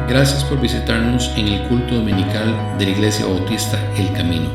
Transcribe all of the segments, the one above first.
Gracias por visitarnos en el culto dominical de la Iglesia Bautista El Camino.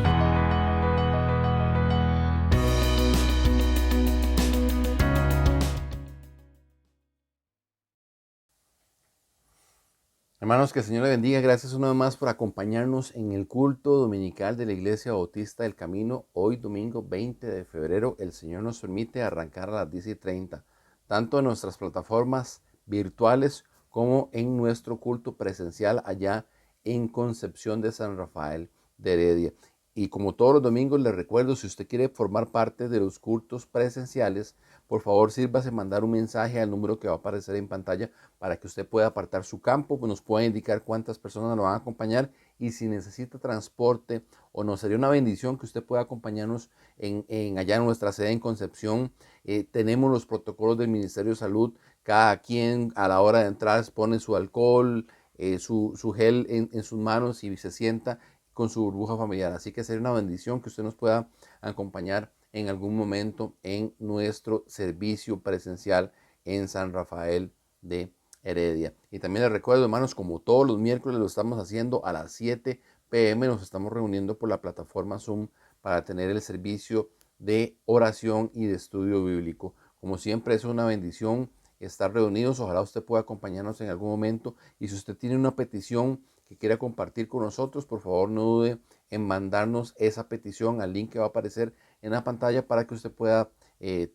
Hermanos, que el Señor le bendiga. Gracias una vez más por acompañarnos en el culto dominical de la Iglesia Bautista del Camino. Hoy, domingo 20 de febrero, el Señor nos permite arrancar a las 10:30, tanto en nuestras plataformas virtuales como en nuestro culto presencial allá en Concepción de San Rafael de Heredia. Y como todos los domingos, les recuerdo, si usted quiere formar parte de los cultos presenciales, por favor sírvase mandar un mensaje al número que va a aparecer en pantalla para que usted pueda apartar su campo, nos pueda indicar cuántas personas lo van a acompañar, y si necesita transporte o no, sería una bendición que usted pueda acompañarnos allá en nuestra sede en Concepción. Tenemos los protocolos del Ministerio de Salud. Cada quien a la hora de entrar pone su alcohol, su gel en sus manos y se sienta con su burbuja familiar. Así que sería una bendición que usted nos pueda acompañar en algún momento en nuestro servicio presencial en San Rafael de Heredia. Y también les recuerdo, hermanos, como todos los miércoles lo estamos haciendo a las 7 p.m., nos estamos reuniendo por la plataforma Zoom para tener el servicio de oración y de estudio bíblico. Como siempre, es una bendición estar reunidos. Ojalá usted pueda acompañarnos en algún momento, y si usted tiene una petición que quiera compartir con nosotros, por favor no dude en mandarnos esa petición al link que va a aparecer en la pantalla para que usted pueda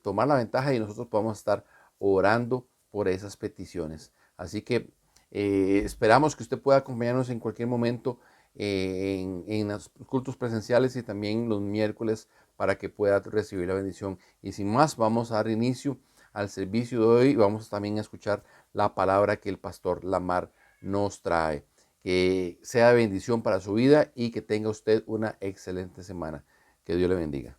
tomar la ventaja y nosotros podamos estar orando por esas peticiones. Así que esperamos que usted pueda acompañarnos en cualquier momento en los cultos presenciales y también los miércoles para que pueda recibir la bendición. Y sin más, vamos a dar inicio al servicio de hoy y vamos también a escuchar la palabra que el pastor Lamar nos trae. Que sea de bendición para su vida y que tenga usted una excelente semana. Que Dios le bendiga.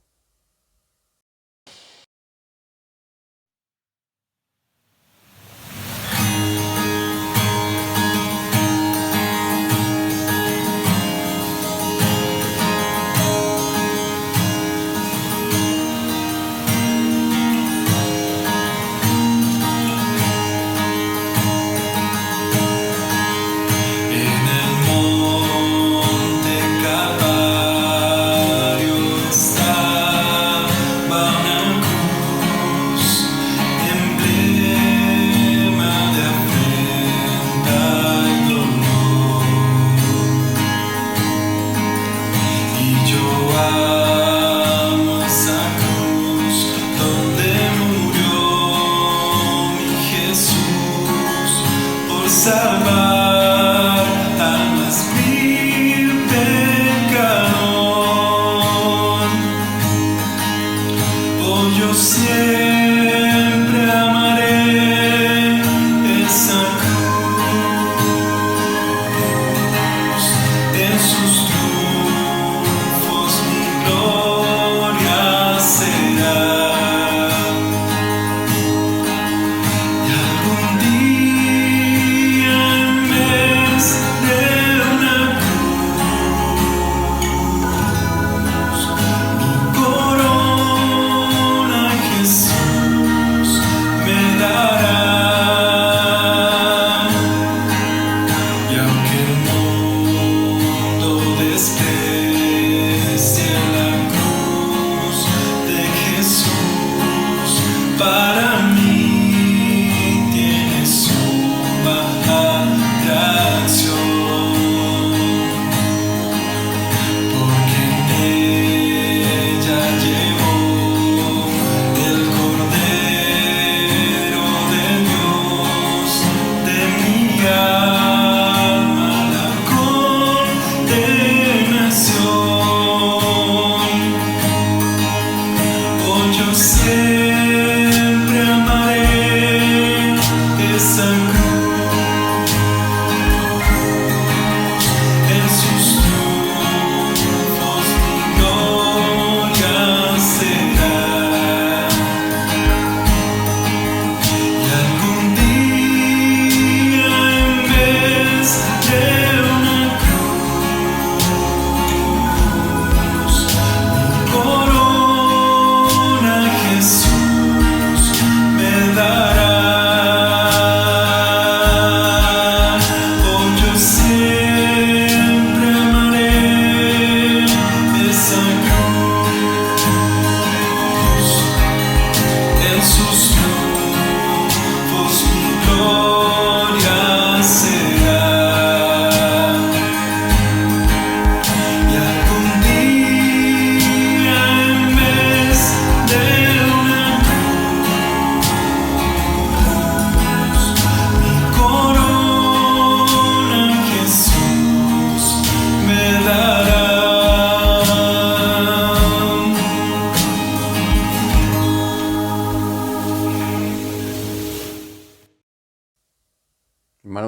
Jesús.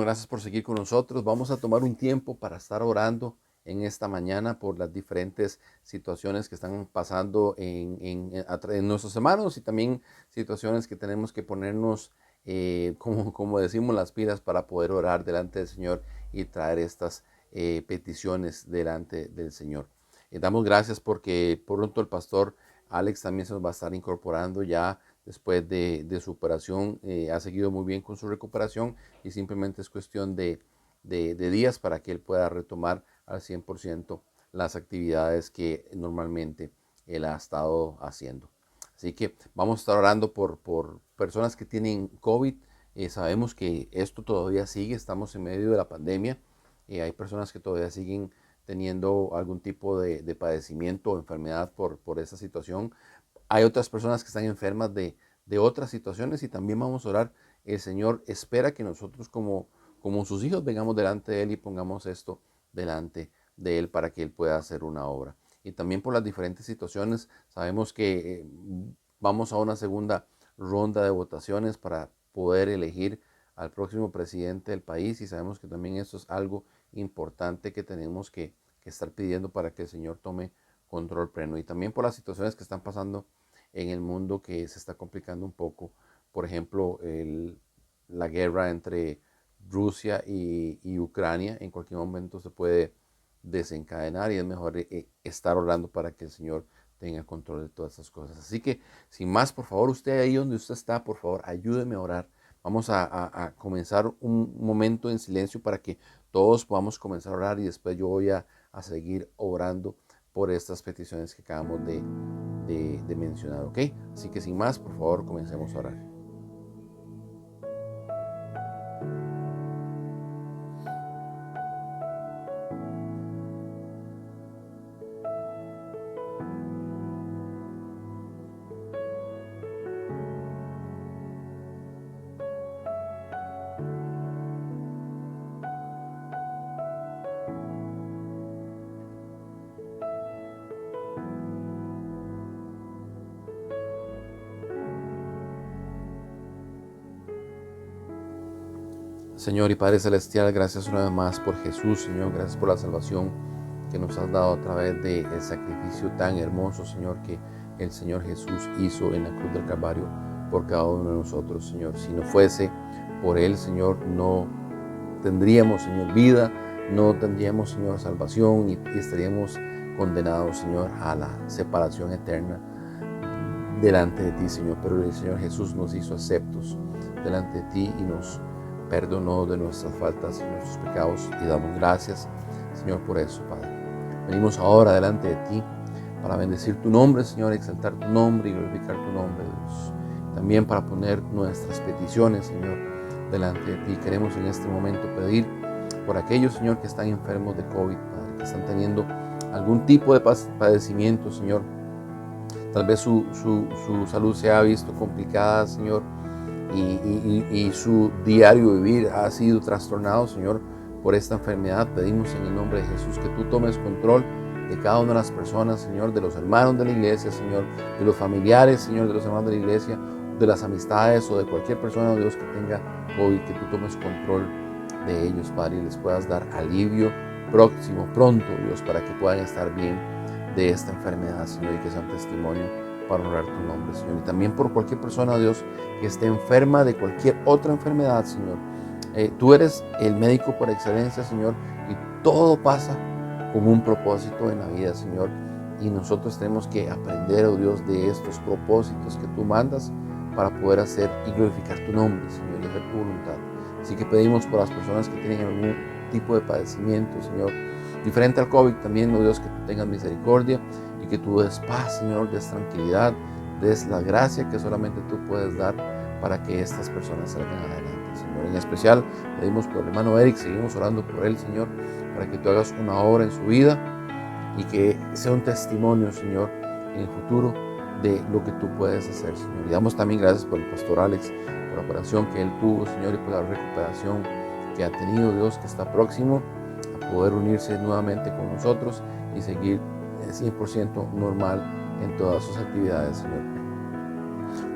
gracias por seguir con nosotros. Vamos a tomar un tiempo para estar orando en esta mañana por las diferentes situaciones que están pasando en nuestros hermanos y también situaciones que tenemos que ponernos, como decimos, las pilas para poder orar delante del Señor y traer estas peticiones delante del Señor. Damos gracias porque por pronto el pastor Alex también se nos va a estar incorporando ya después de su operación. Ha seguido muy bien con su recuperación y simplemente es cuestión de días para que él pueda retomar al 100% las actividades que normalmente él ha estado haciendo. Así que vamos a estar orando por personas que tienen COVID. Sabemos que esto todavía sigue, estamos en medio de la pandemia. Hay personas que todavía siguen teniendo algún tipo de padecimiento o enfermedad por esa situación. Hay otras personas que están enfermas de otras situaciones y también vamos a orar. El Señor espera que nosotros como sus hijos vengamos delante de Él y pongamos esto delante de Él para que Él pueda hacer una obra. Y también por las diferentes situaciones, sabemos que vamos a una segunda ronda de votaciones para poder elegir al próximo presidente del país y sabemos que también esto es algo importante que tenemos que estar pidiendo para que el Señor tome control pleno. Y también por las situaciones que están pasando en el mundo que se está complicando un poco. Por ejemplo, la guerra entre Rusia y Ucrania en cualquier momento se puede desencadenar y es mejor estar orando para que el Señor tenga control de todas estas cosas. Así que, sin más, por favor, usted ahí donde usted está, por favor, ayúdeme a orar. Vamos a comenzar un momento en silencio para que todos podamos comenzar a orar y después yo voy a seguir orando por estas peticiones que acabamos de mencionar, ¿ok? Así que sin más, por favor, comencemos a orar. Señor y Padre Celestial, gracias una vez más por Jesús, Señor, gracias por la salvación que nos has dado a través del sacrificio tan hermoso, Señor, que el Señor Jesús hizo en la cruz del Calvario por cada uno de nosotros, Señor. Si no fuese por Él, Señor, no tendríamos, Señor, vida, no tendríamos, Señor, salvación y estaríamos condenados, Señor, a la separación eterna delante de ti, Señor. Pero el Señor Jesús nos hizo aceptos delante de ti y nos perdonó de nuestras faltas y nuestros pecados y damos gracias, Señor, por eso, Padre. Venimos ahora delante de ti para bendecir tu nombre, Señor, exaltar tu nombre y glorificar tu nombre, Dios. También para poner nuestras peticiones, Señor, delante de ti. Queremos en este momento pedir por aquellos, Señor, que están enfermos de COVID, Padre, que están teniendo algún tipo de padecimiento, Señor. Tal vez su salud se ha visto complicada, Señor, y su diario vivir ha sido trastornado, Señor, por esta enfermedad. Pedimos en el nombre de Jesús que tú tomes control de cada una de las personas, Señor, de los hermanos de la iglesia, Señor, de los familiares, Señor, de los hermanos de la iglesia, de las amistades o de cualquier persona, Dios, que tenga COVID, que tú tomes control de ellos, Padre, y les puedas dar alivio pronto, Dios, para que puedan estar bien de esta enfermedad, Señor, y que sea un testimonio para honrar tu nombre, Señor. Y también por cualquier persona, Dios, que esté enferma de cualquier otra enfermedad, Señor. Tú eres el médico por excelencia, Señor, y todo pasa con un propósito en la vida, Señor. Y nosotros tenemos que aprender, oh Dios, de estos propósitos que tú mandas para poder hacer y glorificar tu nombre, Señor, y hacer tu voluntad. Así que pedimos por las personas que tienen algún tipo de padecimiento, Señor, diferente al COVID también, oh Dios, que tú tengas misericordia y que tú des paz, Señor, des tranquilidad, des la gracia que solamente tú puedes dar para que estas personas salgan adelante, Señor. En especial pedimos por el hermano Eric, seguimos orando por él, Señor, para que tú hagas una obra en su vida y que sea un testimonio, Señor, en el futuro de lo que tú puedes hacer, Señor. Y damos también gracias por el pastor Alex, por la operación que él tuvo, Señor, y por la recuperación que ha tenido, Dios, que está próximo a poder unirse nuevamente con nosotros y seguir 100% normal en todas sus actividades, Señor.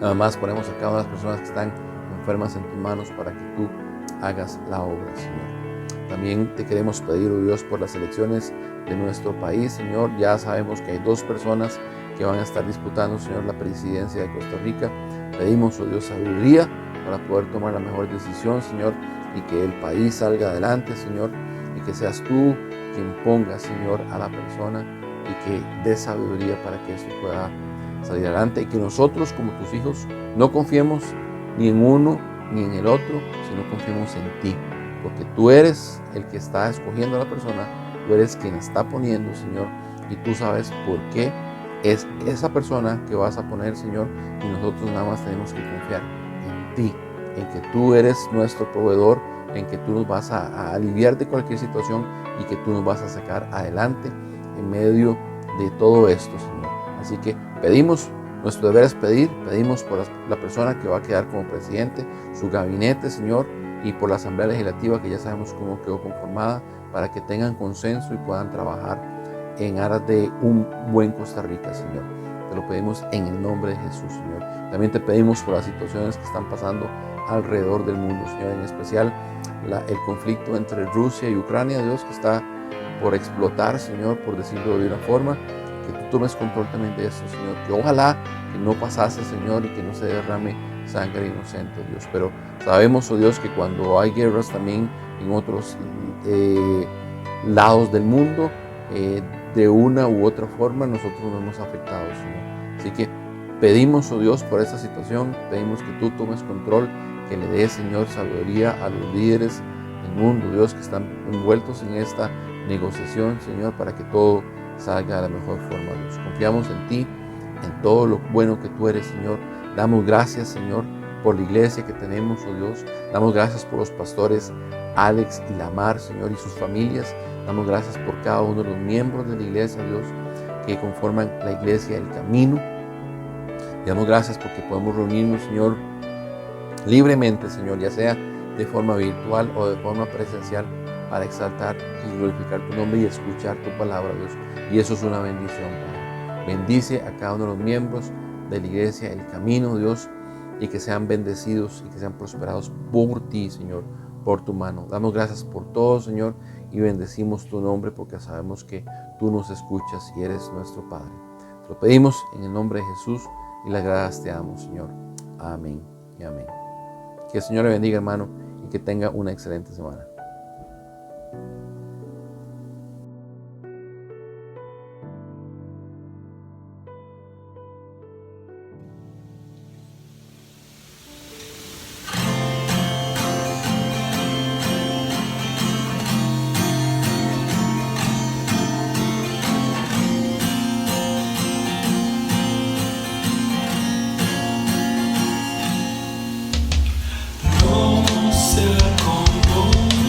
Nada más ponemos a cada una de las personas que están enfermas en tus manos para que tú hagas la obra, Señor. También te queremos pedir, oh Dios, por las elecciones de nuestro país, Señor. Ya sabemos que hay 2 personas que van a estar disputando, Señor, la presidencia de Costa Rica. Pedimos, oh Dios, sabiduría para poder tomar la mejor decisión, Señor, y que el país salga adelante, Señor, y que seas tú quien ponga, Señor, a la persona y que dé sabiduría para que eso pueda salir adelante, y que nosotros como tus hijos no confiemos ni en uno ni en el otro, sino confiemos en ti, porque tú eres el que está escogiendo a la persona, tú eres quien está poniendo, Señor, y tú sabes por qué es esa persona que vas a poner, Señor, y nosotros nada más tenemos que confiar en ti, en que tú eres nuestro proveedor, en que tú nos vas a aliviar de cualquier situación y que tú nos vas a sacar adelante en medio de todo esto, Señor. Así que pedimos, nuestro deber es pedir, pedimos por la persona que va a quedar como presidente, su gabinete, Señor, y por la Asamblea Legislativa, que ya sabemos cómo quedó conformada, para que tengan consenso y puedan trabajar en aras de un buen Costa Rica, Señor. Te lo pedimos en el nombre de Jesús, Señor. También te pedimos por las situaciones que están pasando alrededor del mundo, Señor, en especial el conflicto entre Rusia y Ucrania, Dios, que está por explotar, Señor, por decirlo de una forma, que tú tomes control también de esto, Señor, que ojalá que no pasase, Señor, y que no se derrame sangre inocente, Dios, pero sabemos, oh Dios, que cuando hay guerras también en otros lados del mundo, de una u otra forma nosotros nos hemos afectado, Señor. Así que pedimos, oh Dios, por esta situación, pedimos que tú tomes control, que le des, Señor, sabiduría a los líderes del mundo, Dios, que están envueltos en esta negociación, Señor, para que todo salga de la mejor forma, Dios. Confiamos en ti, en todo lo bueno que tú eres, Señor. Damos gracias, Señor, por la iglesia que tenemos, oh Dios. Damos gracias por los pastores Alex y Lamar, Señor, y sus familias. Damos gracias por cada uno de los miembros de la iglesia, Dios, que conforman la iglesia El Camino. Y damos gracias porque podemos reunirnos, Señor, libremente, Señor, ya sea de forma virtual o de forma presencial, para exaltar y glorificar tu nombre y escuchar tu palabra, Dios. Y eso es una bendición, Padre. Bendice a cada uno de los miembros de la iglesia El Camino, Dios, y que sean bendecidos y que sean prosperados por ti, Señor, por tu mano. Damos gracias por todo, Señor, y bendecimos tu nombre porque sabemos que tú nos escuchas y eres nuestro Padre. Te lo pedimos en el nombre de Jesús y las gracias te damos, Señor. Amén y amén. Que el Señor le bendiga, hermano, y que tenga una excelente semana. No sé cómo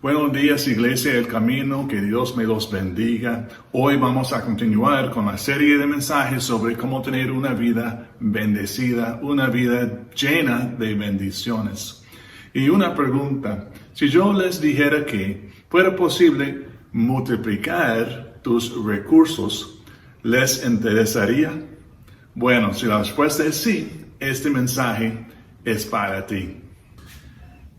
Buenos días, Iglesia del Camino, que Dios me los bendiga. Hoy vamos a continuar con la serie de mensajes sobre cómo tener una vida bendecida, una vida llena de bendiciones. Y una pregunta, si yo les dijera que fuera posible multiplicar tus recursos, ¿les interesaría? Bueno, si la respuesta es sí, este mensaje es para ti.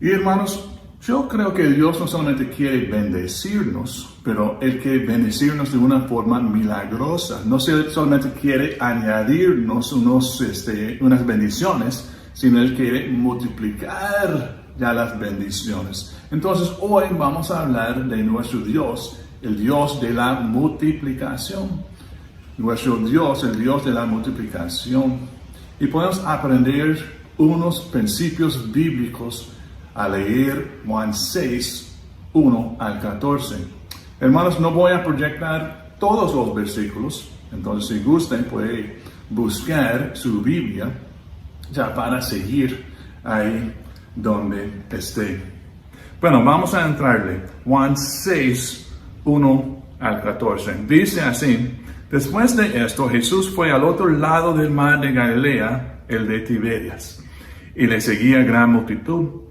Y hermanos, yo creo que Dios no solamente quiere bendecirnos, pero Él quiere bendecirnos de una forma milagrosa. No solamente quiere añadirnos unas bendiciones, sino Él quiere multiplicar ya las bendiciones. Entonces hoy vamos a hablar de nuestro Dios, el Dios de la multiplicación. Nuestro Dios, el Dios de la multiplicación. Y podemos aprender unos principios bíblicos a leer Juan 6, 1 al 14. Hermanos, no voy a proyectar todos los versículos, entonces si gusten pueden buscar su Biblia ya para seguir ahí donde esté. Bueno, vamos a entrarle. Juan 6, 1 al 14. Dice así: después de esto, Jesús fue al otro lado del mar de Galilea, el de Tiberias, y le seguía gran multitud,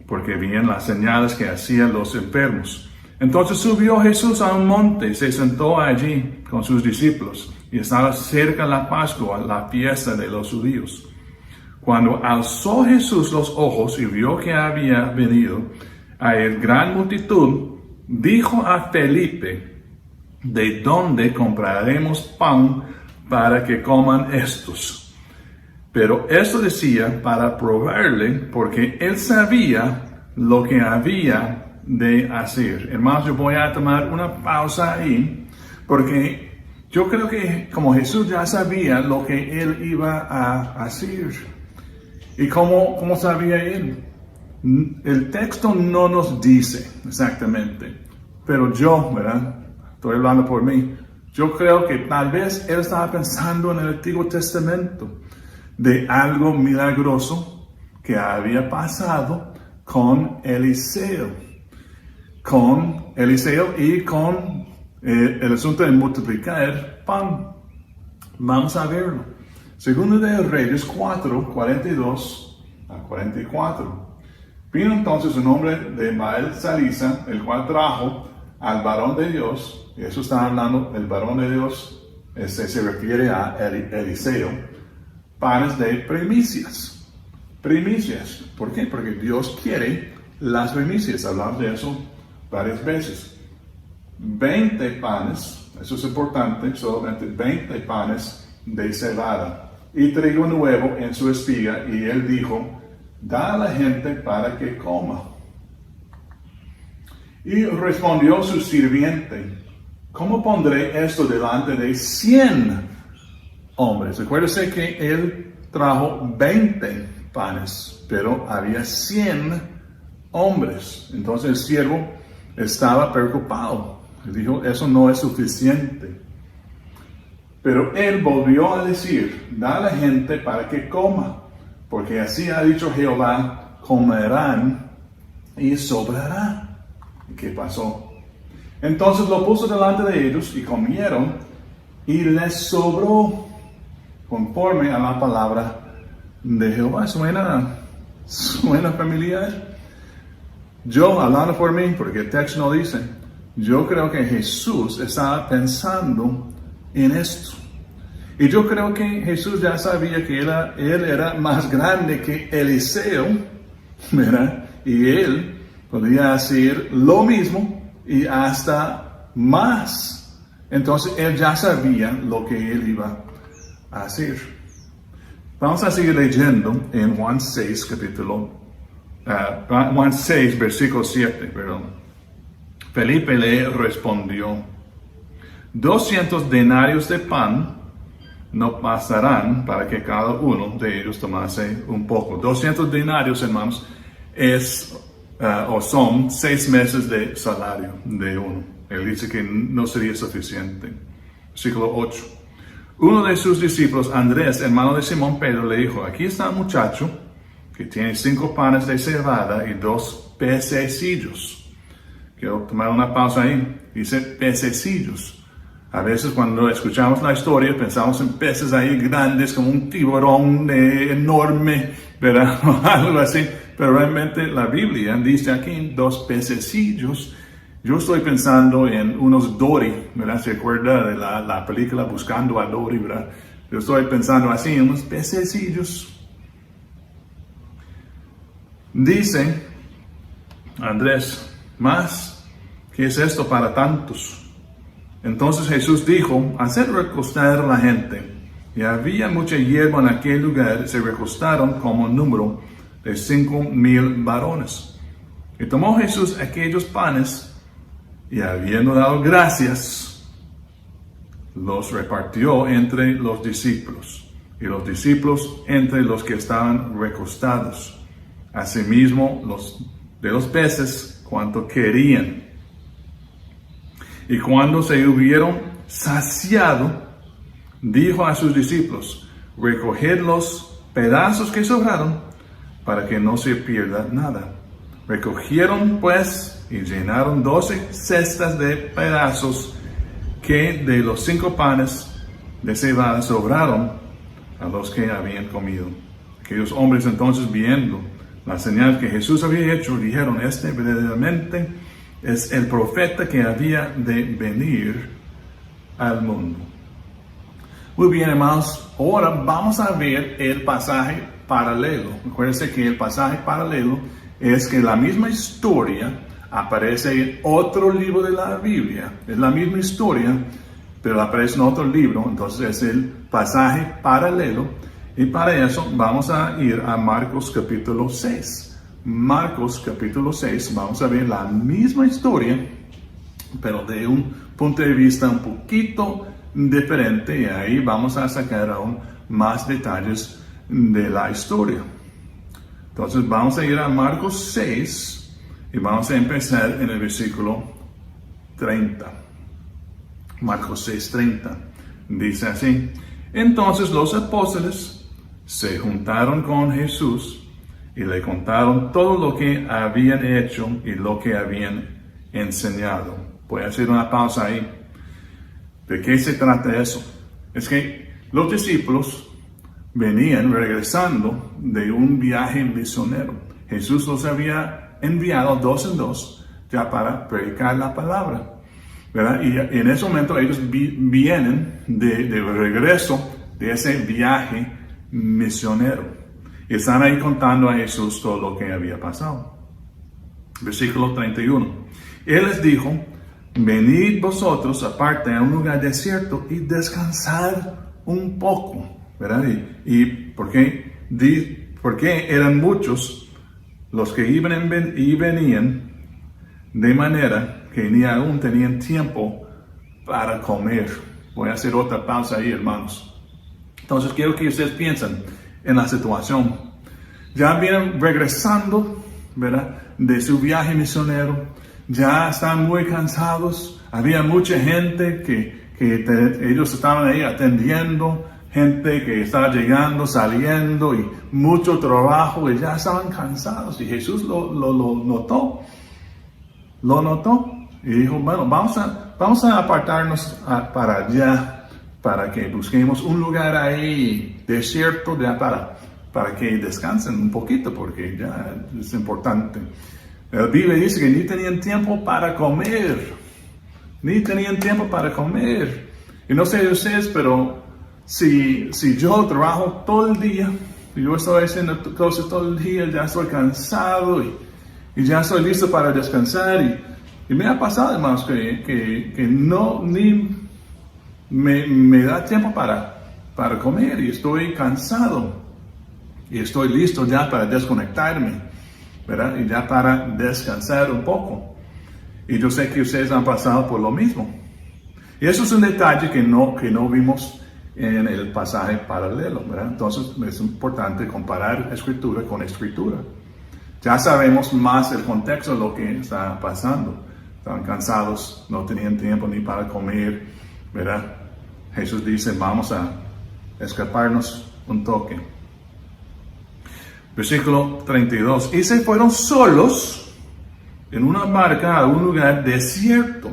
porque veían las señales que hacían los enfermos. Entonces subió Jesús a un monte y se sentó allí con sus discípulos, y estaba cerca la Pascua, la fiesta de los judíos. Cuando alzó Jesús los ojos y vio que había venido a él gran multitud, dijo a Felipe: ¿de dónde compraremos pan para que coman estos? Pero esto decía para probarle, porque él sabía lo que había de hacer. Hermanos, yo voy a tomar una pausa ahí, porque yo creo que como Jesús ya sabía lo que él iba a hacer. ¿Y cómo sabía él? El texto no nos dice exactamente, pero yo, ¿verdad? Estoy hablando por mí. Yo creo que tal vez él estaba pensando en el Antiguo Testamento, de algo milagroso que había pasado con Eliseo y con el asunto de multiplicar pan. Vamos a verlo. Segundo de Reyes 4, 42 a 44. Vino entonces un hombre de Baal Salisa, el cual trajo al varón de Dios, y eso está hablando, el varón de Dios se refiere a Eliseo, panes de primicias. Primicias. ¿Por qué? Porque Dios quiere las primicias. Hablamos de eso varias veces. 20 panes, eso es importante, solamente 20 panes de cebada y trigo nuevo en su espiga. Y él dijo: da a la gente para que coma. Y respondió su sirviente: ¿cómo pondré esto delante de 100 hombres? Recuérdese que él trajo 20 panes, pero había 100 hombres. Entonces el siervo estaba preocupado. Él dijo: eso no es suficiente. Pero él volvió a decir: da a la gente para que coma, porque así ha dicho Jehová: comerán y sobrará. ¿Y qué pasó? Entonces lo puso delante de ellos y comieron, y les sobró, conforme a la palabra de Jehová. Suena familiar. Yo, hablando por mí, porque el texto no dice, yo creo que Jesús estaba pensando en esto. Y yo creo que Jesús ya sabía que él era más grande que Eliseo, ¿verdad? Y él podía hacer lo mismo y hasta más. Entonces él ya sabía lo que él iba a hacer. Vamos a seguir leyendo en Juan 6, Juan 6, versículo 7, perdón. Felipe le respondió: 200 denarios de pan no bastarán para que cada uno de ellos tomase un poco. 200 denarios, hermanos, son 6 meses de salario de uno. Él dice que no sería suficiente. Versículo 8. Uno de sus discípulos, Andrés, hermano de Simón Pedro, le dijo: aquí está un muchacho que tiene 5 panes de cebada y 2 pececillos. quiero tomar una pausa ahí. Dice pececillos. A veces cuando escuchamos la historia pensamos en peces ahí grandes como un tiburón enorme, ¿verdad? O algo así. Pero realmente la Biblia dice aquí 2 pececillos. Yo estoy pensando en unos Dory, ¿verdad? ¿Se acuerda de la película Buscando a Dory, ¿verdad? Yo estoy pensando así en unos pececillos. Dice Andrés, ¿más? ¿Qué es esto para tantos? Entonces Jesús dijo, haced recostar a la gente. Y había mucha hierba en aquel lugar, se recostaron como número de 5,000 varones. Y tomó Jesús aquellos panes, y habiendo dado gracias, los repartió entre los discípulos, y los discípulos entre los que estaban recostados. Asimismo, de los peces, cuanto querían. Y cuando se hubieron saciado, dijo a sus discípulos, recoged los pedazos que sobraron, para que no se pierda nada. Recogieron pues y llenaron 12 cestas de pedazos que de los 5 panes de cebada sobraron a los que habían comido. Aquellos hombres entonces, viendo la señal que Jesús había hecho, dijeron, este verdaderamente es el profeta que había de venir al mundo. Muy bien, hermanos, ahora vamos a ver el pasaje paralelo. Acuérdense que el pasaje paralelo es que la misma historia aparece en otro libro de la Biblia. Es la misma historia, pero aparece en otro libro. Entonces es el pasaje paralelo. Y para eso vamos a ir a Marcos capítulo 6. Marcos capítulo 6, vamos a ver la misma historia, pero de un punto de vista un poquito diferente. Y ahí vamos a sacar aún más detalles de la historia. Entonces vamos a ir a Marcos 6 y vamos a empezar en el versículo 30. Marcos 6:30 dice así: entonces los apóstoles se juntaron con Jesús y le contaron todo lo que habían hecho y lo que habían enseñado. Voy a hacer una pausa ahí. ¿De qué se trata eso? Es que los discípulos venían regresando de un viaje misionero. Jesús los había enviado 2 en 2 ya para predicar la palabra, ¿verdad? Y en ese momento ellos vienen de regreso de ese viaje misionero. Y están ahí contando a Jesús todo lo que había pasado. Versículo 31. Él les dijo, venid vosotros aparte a un lugar desierto y descansad un poco, ¿verdad? Y porque eran muchos los que iban y venían, de manera que ni aún tenían tiempo para comer. Voy a hacer otra pausa ahí, hermanos. Entonces quiero que ustedes piensen en la situación. Ya vienen regresando, ¿verdad?, de su viaje misionero. Ya están muy cansados. Había mucha gente que ellos estaban ahí atendiendo, gente que estaba llegando, saliendo, y mucho trabajo, y ya estaban cansados. Y Jesús lo notó. Lo notó y dijo, bueno, vamos a apartarnos para allá, para que busquemos un lugar ahí desierto ya para que descansen un poquito, porque ya es importante. La Biblia dice que ni tenían tiempo para comer. Ni tenían tiempo para comer. Y no sé de ustedes, pero si yo trabajo todo el día, y yo estoy haciendo cosas todo el día, ya estoy cansado y ya estoy listo para descansar. Y me ha pasado, hermanos, que no ni me da tiempo para comer, y estoy cansado y estoy listo ya para desconectarme, ¿verdad? Y ya para descansar un poco. Y yo sé que ustedes han pasado por lo mismo. Y eso es un detalle que no vimos en el pasaje paralelo, ¿verdad? Entonces es importante comparar escritura con escritura. Ya sabemos más el contexto de lo que está pasando. Estaban cansados, no tenían tiempo ni para comer, ¿verdad? Jesús dice, vamos a escaparnos un toque. Versículo 32. Y se fueron solos en una barca a un lugar desierto.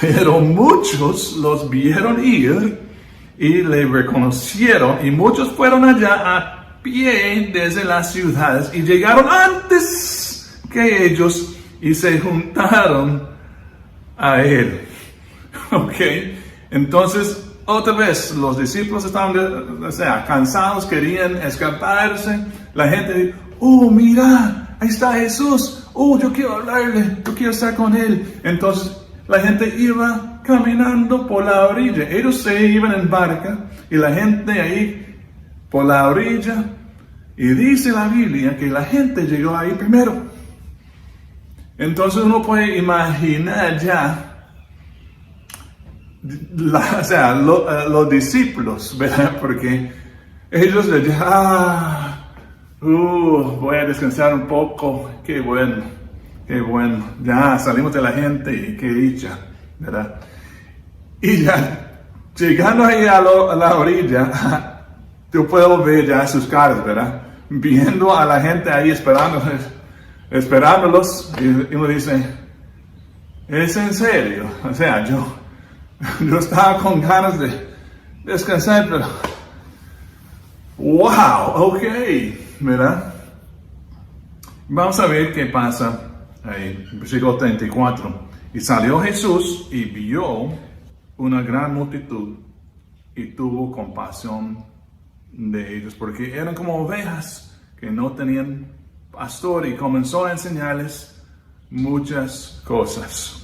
Pero muchos los vieron ir y le reconocieron, y muchos fueron allá a pie desde las ciudades y llegaron antes que ellos y se juntaron a él. Ok, entonces otra vez los discípulos estaban cansados, querían escaparse. La gente dijo, oh, mira, ahí está Jesús, oh, yo quiero hablarle, yo quiero estar con él. Entonces la gente iba caminando por la orilla. Ellos se iban en barca y la gente ahí por la orilla. Y dice la Biblia que la gente llegó ahí primero. Entonces uno puede imaginar ya los discípulos, ¿verdad? Porque ellos le dijeron, voy a descansar un poco, qué bueno, ya salimos de la gente y qué dicha, ¿verdad? Y ya, llegando ahí a la orilla, yo puedo ver ya sus caras, ¿verdad? Viendo a la gente ahí esperándolos, y uno dice, ¿es en serio? O sea, yo estaba con ganas de descansar, pero wow, ok, ¿verdad? Vamos a ver qué pasa ahí, versículo 34. Y salió Jesús y vio una gran multitud y tuvo compasión de ellos, porque eran como ovejas que no tenían pastor, y comenzó a enseñarles muchas cosas.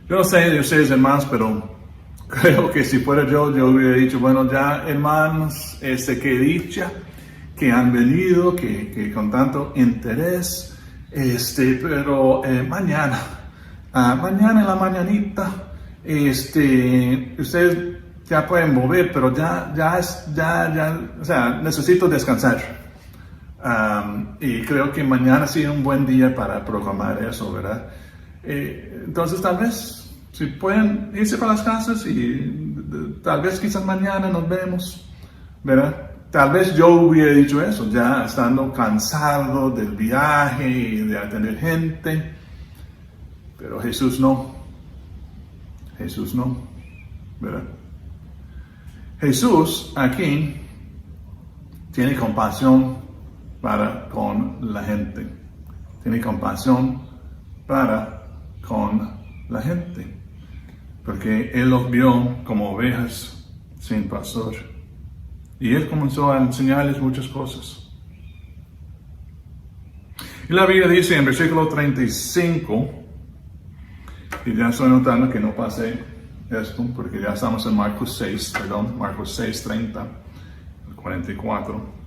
Yo no sé de ustedes, hermanos, pero creo que si fuera yo hubiera dicho, bueno, ya, hermanos, qué dicha que han venido, que con tanto interés, pero mañana en la mañanita, ustedes ya pueden mover, pero ya, o sea, necesito descansar. Y creo que mañana sí es un buen día para proclamar eso, ¿verdad? Entonces tal vez, si pueden irse para las casas y tal vez quizás mañana nos vemos, ¿verdad? Tal vez yo hubiera dicho eso, ya estando cansado del viaje y de atender gente, pero Jesús no, ¿verdad? Jesús aquí tiene compasión para con la gente, tiene compasión para con la gente, porque Él los vio como ovejas sin pastor. Y Él comenzó a enseñarles muchas cosas. Y la Biblia dice en versículo 35, y ya estoy notando que no pasé esto, porque ya estamos en Marcos 6, 30, 44.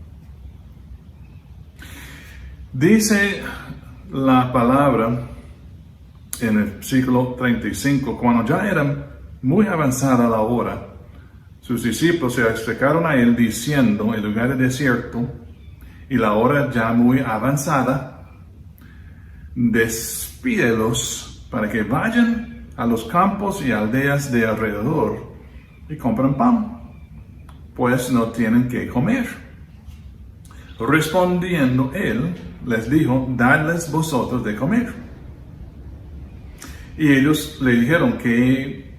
Dice la palabra en el versículo 35, cuando ya era muy avanzada la hora, sus discípulos se acercaron a él diciendo, el lugar es desierto y la hora ya muy avanzada, despídelos para que vayan a los campos y aldeas de alrededor y compren pan, pues no tienen que comer. Respondiendo él, les dijo, dadles vosotros de comer. Y ellos le dijeron que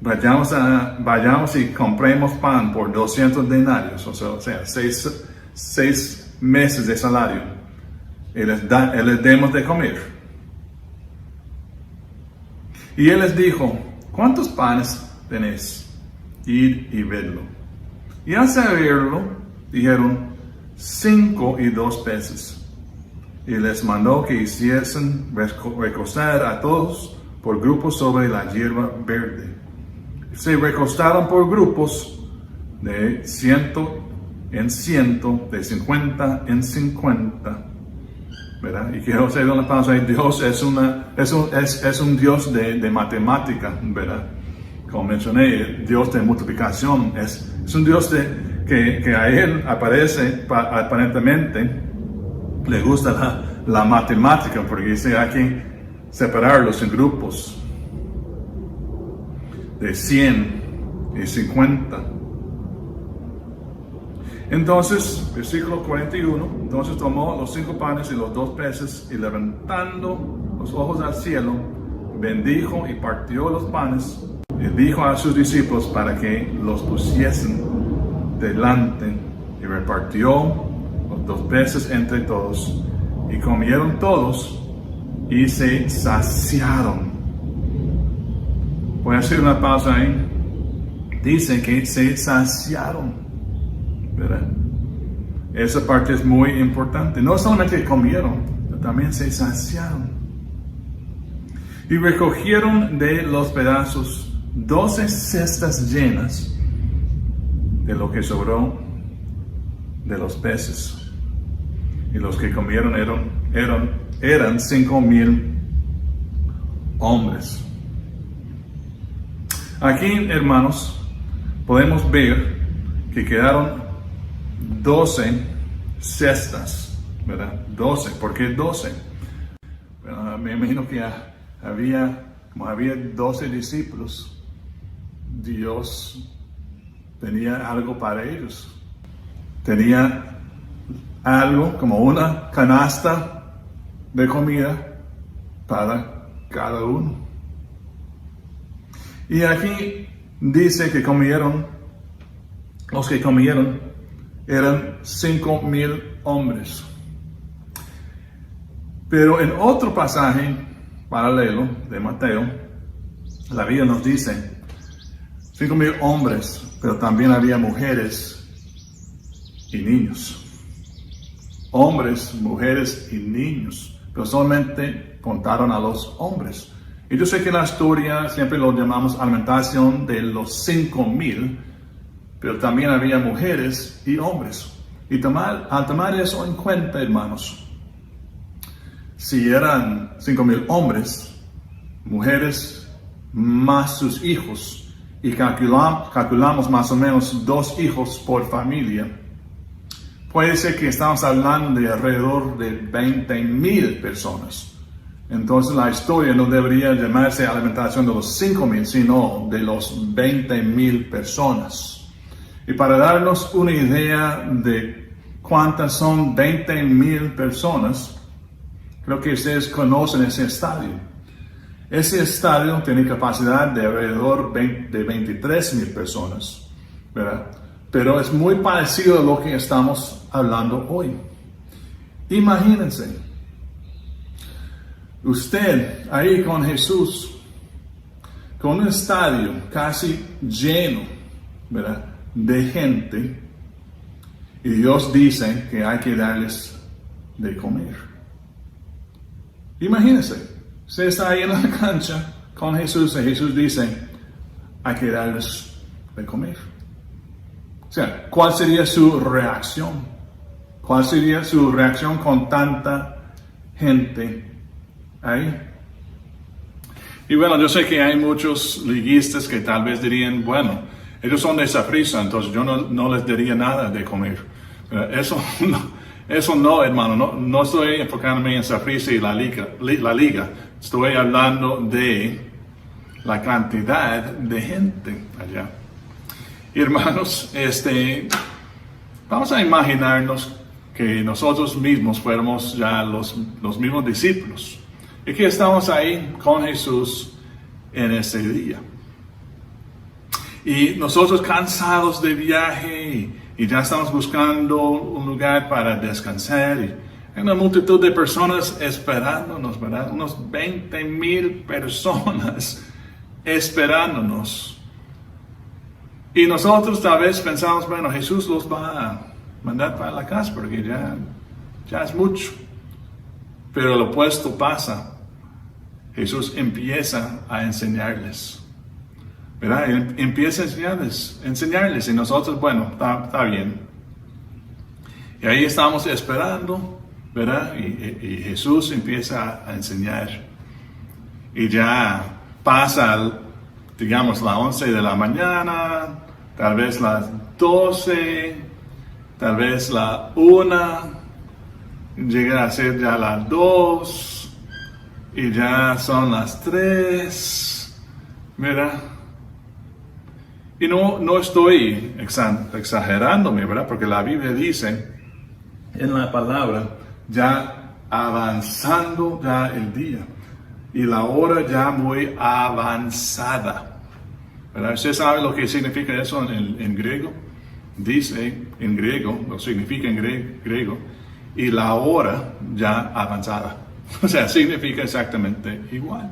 vayamos y compremos pan por 200 denarios, o sea, 6 meses de salario, y les demos de comer. Y él les dijo, ¿cuántos panes tenéis? Id y vedlo. Y al saberlo, dijeron, 5 y 2 peces. Y les mandó que hiciesen recostar a todos por grupos sobre la hierba verde. Se recostaron por grupos de 100 en 100, de 50 en 50, ¿verdad? Y quiero hacer una pausa ahí. Dios es un Dios de matemática, ¿verdad? Como mencioné, Dios de multiplicación, es un Dios que a Él aparece, aparentemente, le gusta la matemática, porque dice hay que separarlos en grupos de 100 y 50. Entonces, versículo 41, entonces tomó los 5 panes y los 2 peces y levantando los ojos al cielo, bendijo y partió los panes y dijo a sus discípulos para que los pusiesen delante y repartió los 2 peces entre todos y comieron todos y se saciaron. Voy a hacer una pausa ahí. Dice que se saciaron. ¿Verdad? Esa parte es muy importante. No solamente comieron, pero también se saciaron. Y recogieron de los pedazos 12 cestas llenas de lo que sobró de los peces. Y los que comieron eran 5,000 hombres. Aquí, hermanos, podemos ver que quedaron 12 cestas, ¿verdad? 12, ¿por qué 12? Bueno, me imagino que había 12 discípulos, Dios tenía algo para ellos. Tenía algo como una canasta de comida para cada uno. Y aquí dice que los que comieron eran 5,000 hombres. Pero en otro pasaje paralelo de Mateo, la Biblia nos dice 5,000 hombres, pero también había mujeres y niños. Hombres, mujeres y niños, pero solamente contaron a los hombres. Y yo sé que en la historia siempre lo llamamos alimentación de los 5,000, pero también había mujeres y hombres. Y al tomar eso en cuenta, hermanos, si eran 5,000 hombres, mujeres más sus hijos, y calculamos más o menos 2 hijos por familia, puede ser que estamos hablando de alrededor de 20,000 personas. Entonces la historia no debería llamarse alimentación de los 5,000, sino de los 20,000 personas. Y para darnos una idea de cuántas son 20,000 personas, creo que ustedes conocen ese estadio. Ese estadio tiene capacidad de alrededor de 23,000 personas, ¿verdad? Pero es muy parecido a lo que estamos hablando hoy. Imagínense, usted ahí con Jesús, con un estadio casi lleno, ¿verdad?, de gente, y Dios dice que hay que darles de comer. Imagínense, usted está ahí en la cancha con Jesús y Jesús dice, hay que darles de comer. O sea, ¿cuál sería su reacción? ¿Cuál sería su reacción con tanta gente ahí? Y bueno, yo sé que hay muchos liguistas que tal vez dirían, bueno, ellos son de Saprissa, entonces yo no les daría nada de comer. Eso no, hermano, no estoy enfocándome en Saprissa y la liga. Estoy hablando de la cantidad de gente allá. Y hermanos, vamos a imaginarnos que nosotros mismos fuéramos ya los mismos discípulos. Y que estamos ahí con Jesús en ese día. Y nosotros cansados de viaje y ya estamos buscando un lugar para descansar. Y hay una multitud de personas esperándonos, ¿verdad? Unos 20,000 personas esperándonos. Y nosotros tal vez pensamos, bueno, Jesús los va a mandar para la casa porque ya es mucho. Pero lo opuesto pasa. Jesús empieza a enseñarles. ¿Verdad? Empieza a enseñarles y nosotros, bueno, está bien. Y ahí estamos esperando, ¿verdad? Y Jesús empieza a enseñar. Y ya pasa, digamos, las 11 de la mañana, tal vez las 12, tal vez la 1, llega a ser ya las 2, y ya son las 3, ¿verdad? Y no estoy exagerándome, ¿verdad? Porque la Biblia dice en la palabra, ya avanzando ya el día y la hora ya muy avanzada, ¿verdad? ¿Usted sabe lo que significa eso en griego? Dice en griego, lo significa en griego, y la hora ya avanzada. O sea, significa exactamente igual.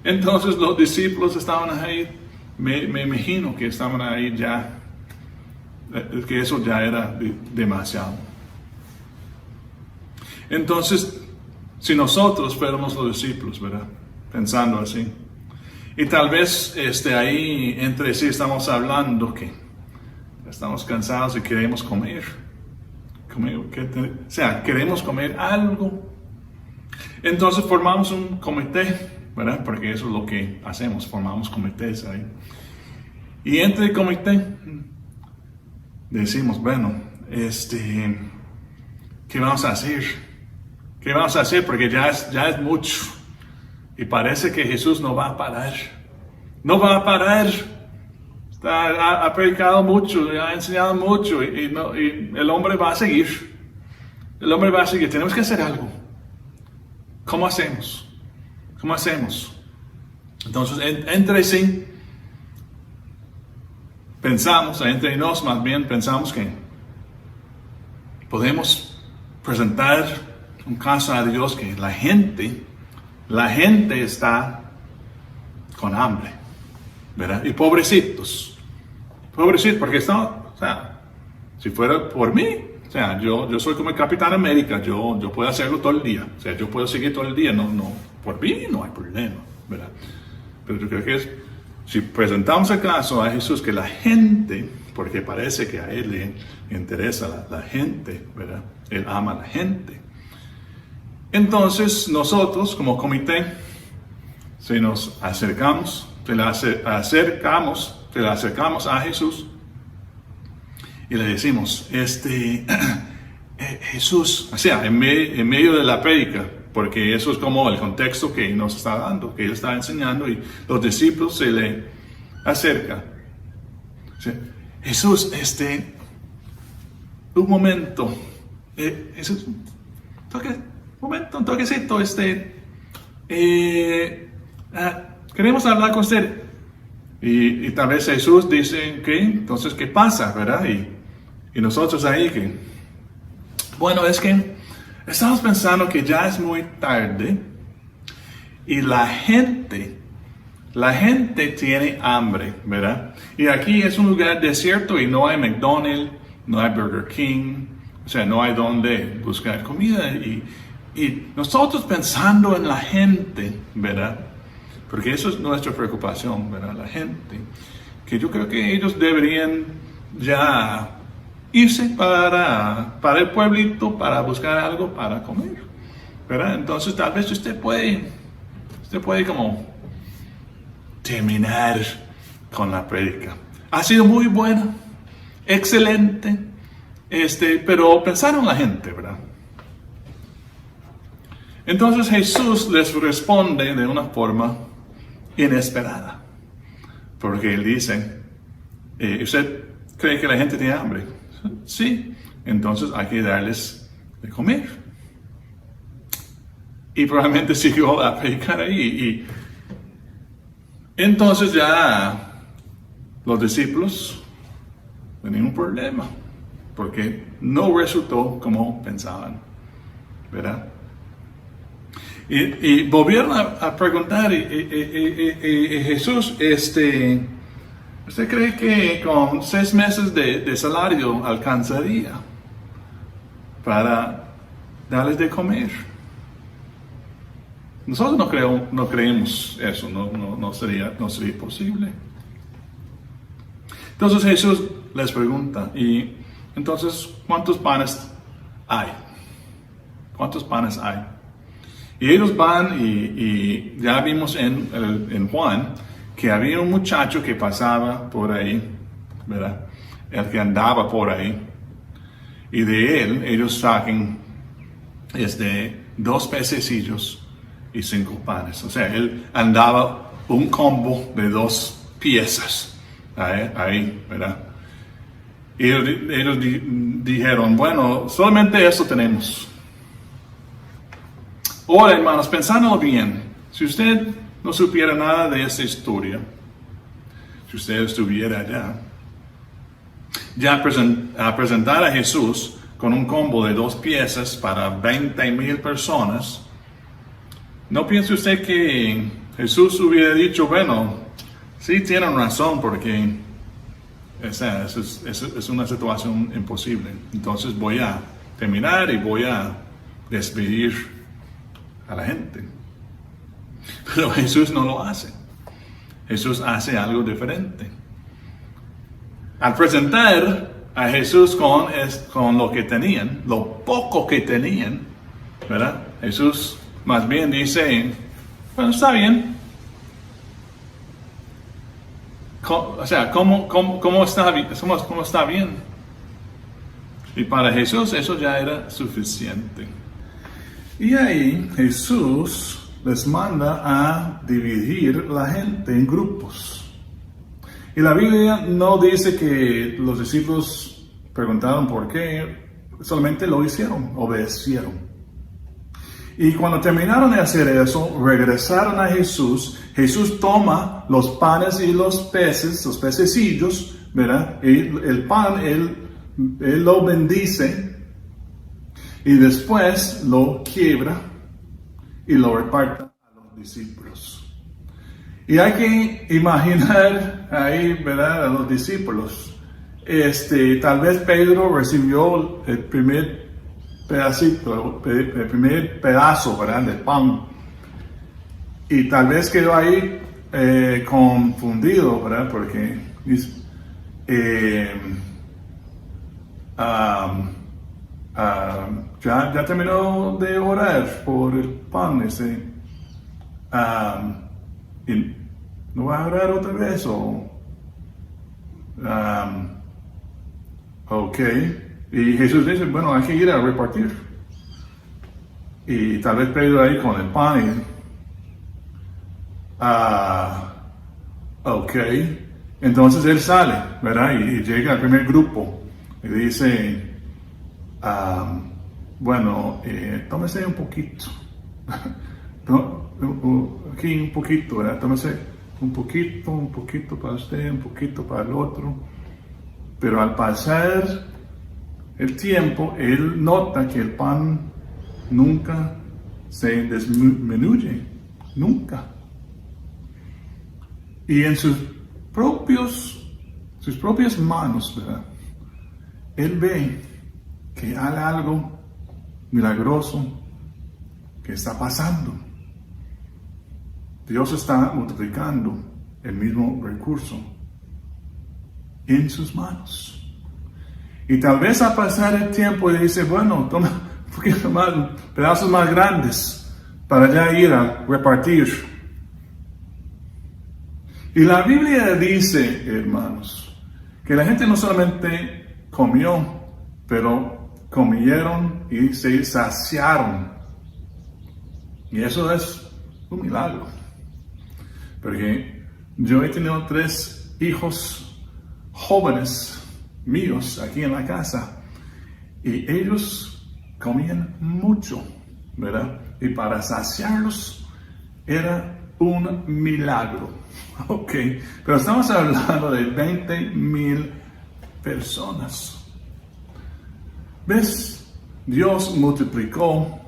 Entonces los discípulos estaban ahí, me imagino que estaban ahí ya, que eso ya era demasiado. Entonces, si nosotros fuéramos los discípulos, ¿verdad? Pensando así, y tal vez ahí entre sí estamos hablando que estamos cansados y queremos comer. O sea, queremos comer algo. Entonces formamos un comité, ¿verdad? Porque eso es lo que hacemos, formamos comités ahí. Y entre el comité decimos, bueno, ¿qué vamos a hacer? ¿Qué vamos a hacer? Porque ya es mucho. Y parece que Jesús no va a parar. No va a parar. Ha predicado mucho, ha enseñado mucho y el hombre va a seguir. El hombre va a seguir. Tenemos que hacer algo. ¿Cómo hacemos? ¿Cómo hacemos? Entonces, entre sí, pensamos, entre nos más bien pensamos que podemos presentar un caso a Dios que la gente está con hambre, ¿verdad? Y pobrecitos, porque o sea, si fuera por mí, o sea, yo soy como el Capitán América, yo puedo hacerlo todo el día, o sea, yo puedo seguir todo el día, no, por mí no hay problema, ¿verdad? Pero yo creo que si presentamos el caso a Jesús, que la gente, porque parece que a Él le interesa la gente, ¿verdad? Él ama a la gente. Entonces nosotros como comité, si nos acercamos, se le acercamos a Jesús y le decimos, Jesús, o sea, en medio de la prédica, porque eso es como el contexto que nos está dando, que Él está enseñando y los discípulos se le acercan. O sea, Jesús, un momento, Jesús, un toquecito, queremos hablar con usted. Y tal vez Jesús dice, ¿qué? Entonces, ¿qué pasa, verdad? Y nosotros ahí que, bueno, es que estamos pensando que ya es muy tarde y la gente tiene hambre, ¿verdad? Y aquí es un lugar desierto y no hay McDonald's, no hay Burger King, o sea, no hay donde buscar comida. Y nosotros pensando en la gente, ¿verdad? Porque eso es nuestra preocupación, ¿verdad? La gente, que yo creo que ellos deberían ya irse para el pueblito para buscar algo para comer, ¿verdad? Entonces tal vez usted puede como terminar con la prédica. Ha sido muy buena, excelente, pero pensaron en la gente, ¿verdad? Entonces Jesús les responde de una forma inesperada, porque Él dice, ¿usted cree que la gente tiene hambre? Sí, entonces hay que darles de comer. Y probablemente siguió a predicar ahí. Y entonces ya los discípulos tenían un problema, porque no resultó como pensaban, ¿verdad? Y volvieron a preguntar, y Jesús, ¿usted cree que con 6 meses de salario alcanzaría para darles de comer? Nosotros no creemos eso, no sería posible. Entonces Jesús les pregunta, y entonces, ¿cuántos panes hay? ¿Cuántos panes hay? Y ellos van y ya vimos en Juan que había un muchacho que pasaba por ahí, ¿verdad? El que andaba por ahí. Y de él ellos sacan 2 pececillos y 5 panes. O sea, él andaba un combo de 2 piezas, ahí, ¿verdad? Y ellos dijeron, bueno, solamente eso tenemos. Ahora, hermanos, pensándolo bien, si usted no supiera nada de esta historia, si usted estuviera allá, ya a presentar a Jesús con un combo de 2 piezas para 20,000 personas, ¿no piensa usted que Jesús hubiera dicho, bueno, sí tienen razón porque es una situación imposible, entonces voy a terminar y voy a despedir a la gente? Pero Jesús no lo hace. Jesús hace algo diferente. Al presentar a Jesús con lo que tenían, lo poco que tenían, ¿verdad? Jesús más bien dice, bueno, está bien. ¿Cómo está bien? Y para Jesús eso ya era suficiente. Y ahí Jesús les manda a dividir la gente en grupos. Y la Biblia no dice que los discípulos preguntaron por qué, solamente lo hicieron, obedecieron. Y cuando terminaron de hacer eso, regresaron a Jesús. Jesús toma los panes y los peces, los pececillos, ¿verdad? Y el pan, él lo bendice y después lo quiebra y lo reparte a los discípulos. Y hay que imaginar ahí, ¿verdad?, a los discípulos. Tal vez Pedro recibió el primer pedacito, el primer pedazo, ¿verdad?, del pan. Y tal vez quedó ahí confundido, ¿verdad?, porque ya terminó de orar por el pan y ¿no va a orar otra vez? Ok. Y Jesús dice, bueno, hay que ir a repartir. Y tal vez Pedro ahí con el pan ok. Entonces él sale, ¿verdad? Y llega al primer grupo y dice, bueno, tómese un poquito. Aquí un poquito, ¿verdad? Tómese un poquito para usted, un poquito para el otro. Pero al pasar el tiempo, él nota que el pan nunca se disminuye, nunca. Y en sus propias manos, ¿verdad?, él ve que hay algo milagroso que está pasando. Dios está multiplicando el mismo recurso en sus manos. Y tal vez al pasar el tiempo él dice, bueno, toma un poquito más, pedazos más grandes para ya ir a repartir. Y la Biblia dice, hermanos, que la gente no solamente comió, pero comieron y se saciaron. Y eso es un milagro. Porque yo he tenido 3 hijos jóvenes míos aquí en la casa y ellos comían mucho, ¿verdad? Y para saciarlos era un milagro. Ok, pero estamos hablando de 20,000 personas. ¿Ves? Dios multiplicó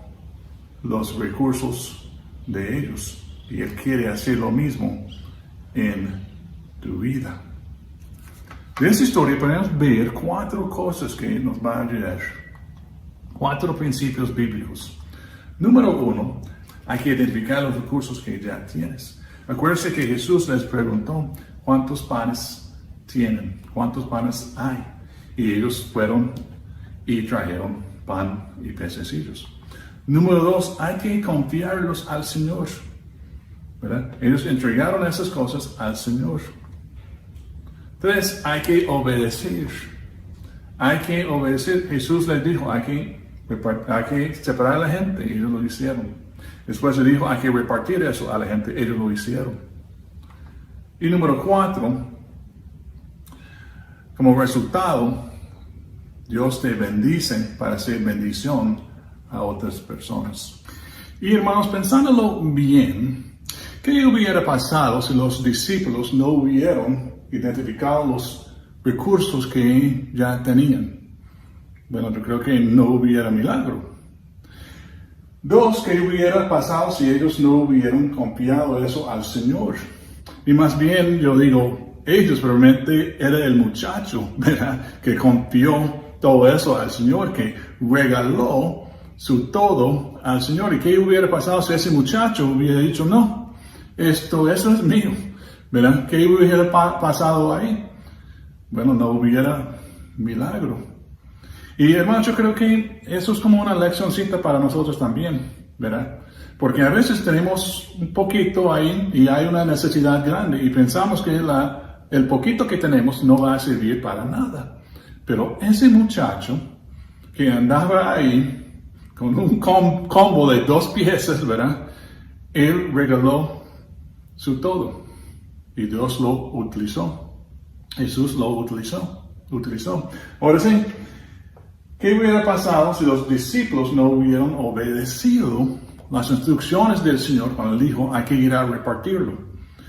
los recursos de ellos y Él quiere hacer lo mismo en tu vida. De esta historia podemos ver 4 cosas que nos van a ayudar. 4 principios bíblicos. Número 1, hay que identificar los recursos que ya tienes. Acuérdense que Jesús les preguntó cuántos panes tienen, cuántos panes hay. Y ellos fueron y trajeron pan y pececillos. Número 2, hay que confiarlos al Señor, ¿verdad? Ellos entregaron esas cosas al Señor. 3, hay que obedecer. Hay que obedecer. Jesús les dijo, hay que separar a la gente. Ellos lo hicieron. Después le dijo, hay que repartir eso a la gente. Ellos lo hicieron. Y número 4, como resultado, Dios te bendice para ser bendición a otras personas. Y hermanos, pensándolo bien, ¿qué hubiera pasado si los discípulos no hubieran identificado los recursos que ya tenían? Bueno, yo creo que no hubiera milagro. Dos, ¿qué hubiera pasado si ellos no hubieran confiado eso al Señor? Y más bien, yo digo, ellos realmente era el muchacho, ¿verdad?, que confió todo eso al Señor, que regaló su todo al Señor. ¿Y qué hubiera pasado si ese muchacho hubiera dicho, no, eso es mío, ¿verdad? ¿Qué hubiera pasado ahí? Bueno, no hubiera milagro. Y hermanos, yo creo que eso es como una leccioncita para nosotros también, ¿verdad? Porque a veces tenemos un poquito ahí y hay una necesidad grande y pensamos que el poquito que tenemos no va a servir para nada. Pero ese muchacho que andaba ahí con un combo de 2 piezas, ¿verdad? Él regaló su todo y Dios lo utilizó. Jesús lo utilizó. Ahora sí, ¿qué hubiera pasado si los discípulos no hubieran obedecido las instrucciones del Señor cuando Él dijo hay que ir a repartirlo?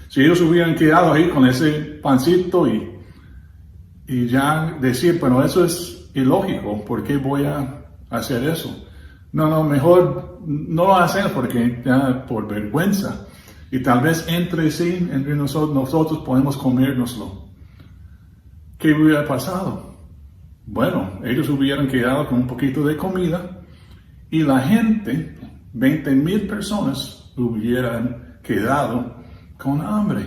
Si ellos hubieran quedado ahí con ese pancito y ya decir, bueno, eso es ilógico, ¿por qué voy a hacer eso? No, mejor no lo hacen porque ya por vergüenza. Y tal vez entre nosotros podemos comérnoslo. ¿Qué hubiera pasado? Bueno, ellos hubieran quedado con un poquito de comida y la gente, 20,000 personas, hubieran quedado con hambre.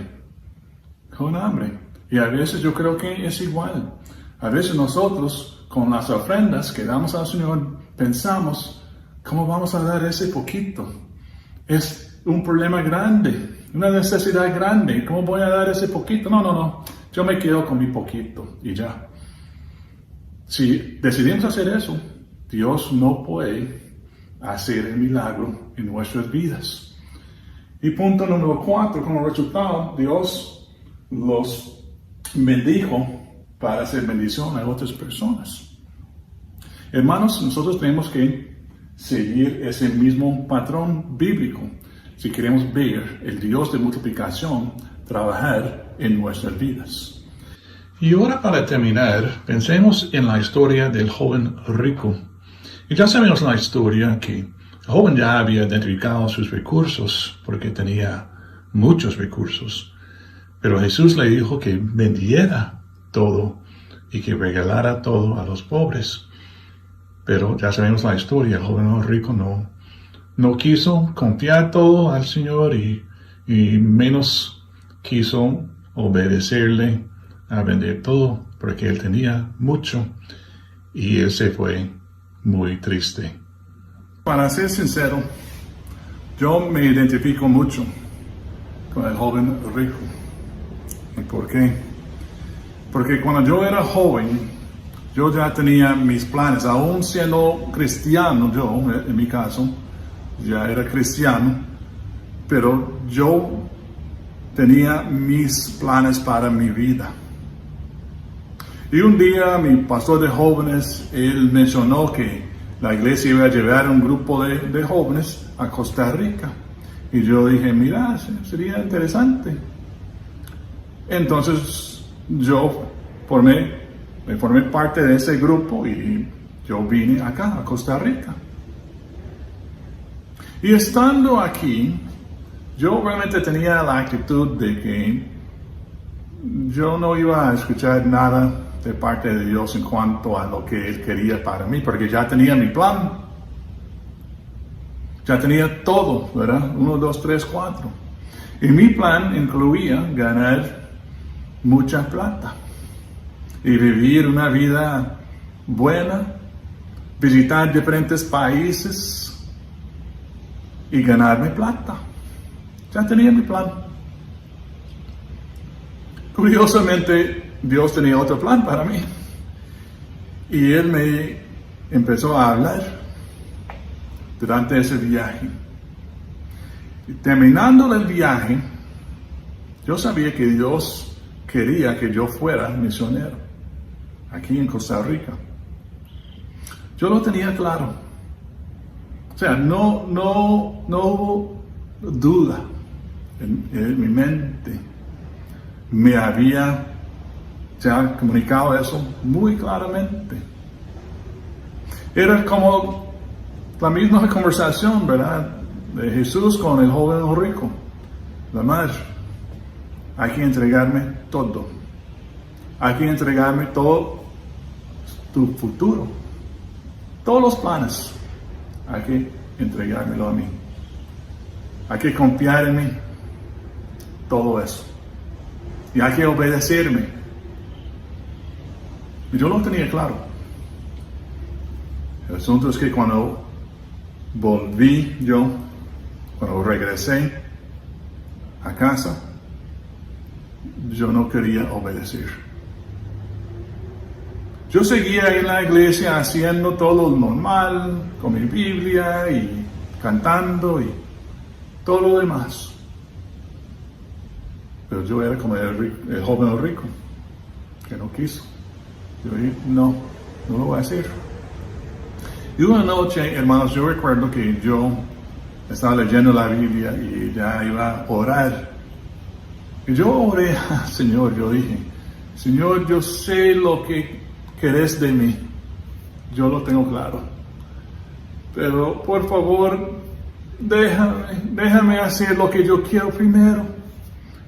Y a veces yo creo que es igual. A veces nosotros con las ofrendas que damos al Señor pensamos, ¿cómo vamos a dar ese poquito? Es un problema grande, una necesidad grande. ¿Cómo voy a dar ese poquito? No. Yo me quedo con mi poquito y ya. Si decidimos hacer eso, Dios no puede hacer el milagro en nuestras vidas. Y punto número 4, como resultado, Dios los bendijo para hacer bendición a otras personas. Hermanos, nosotros tenemos que seguir ese mismo patrón bíblico si queremos ver el Dios de multiplicación trabajar en nuestras vidas. Y ahora, para terminar, pensemos en la historia del joven rico. Y ya sabemos la historia que el joven ya había identificado sus recursos porque tenía muchos recursos. Pero Jesús le dijo que vendiera todo y que regalara todo a los pobres. Pero ya sabemos la historia, el joven rico no quiso confiar todo al Señor y menos quiso obedecerle a vender todo porque él tenía mucho y él se fue muy triste. Para ser sincero, yo me identifico mucho con el joven rico. ¿Y por qué? Porque cuando yo era joven, yo ya tenía mis planes, aún siendo cristiano, yo, en mi caso, ya era cristiano, pero yo tenía mis planes para mi vida. Y un día mi pastor de jóvenes, él mencionó que la iglesia iba a llevar un grupo de jóvenes a Costa Rica. Y yo dije, mira, sería interesante. Entonces yo me formé parte de ese grupo y yo vine acá a Costa Rica. Y estando aquí, yo realmente tenía la actitud de que yo no iba a escuchar nada de parte de Dios en cuanto a lo que Él quería para mí, porque ya tenía mi plan. Ya tenía todo, ¿verdad? 1, 2, 3, 4. Y mi plan incluía ganar mucha plata y vivir una vida buena, visitar diferentes países y ganarme plata. Ya tenía mi plan. Curiosamente, Dios tenía otro plan para mí. Y Él me empezó a hablar durante ese viaje. Y terminando el viaje, yo sabía que Dios quería que yo fuera misionero. aquí en Costa Rica. Yo lo tenía claro. O sea, no hubo duda en mi mente. Me había ya comunicado eso muy claramente. Era como la misma conversación, ¿verdad? De Jesús con el joven rico. La madre, hay que entregarme todo. Hay que entregarme todo tu futuro. Todos los planes. Hay que entregármelo a mí. Hay que confiar en mí. Todo eso. Y hay que obedecerme. Y yo lo tenía claro. El asunto es que cuando cuando regresé a casa, yo no quería obedecer. Yo seguía en la iglesia haciendo todo lo normal, con mi Biblia y cantando y todo lo demás. Pero yo era como el joven rico, que no quiso. Yo dije, no lo voy a hacer. Y una noche, hermanos, yo recuerdo que yo estaba leyendo la Biblia y ya iba a orar. Y yo oré al Señor, yo dije, Señor, yo sé lo que querés de mí. Yo lo tengo claro. Pero por favor, déjame hacer lo que yo quiero primero.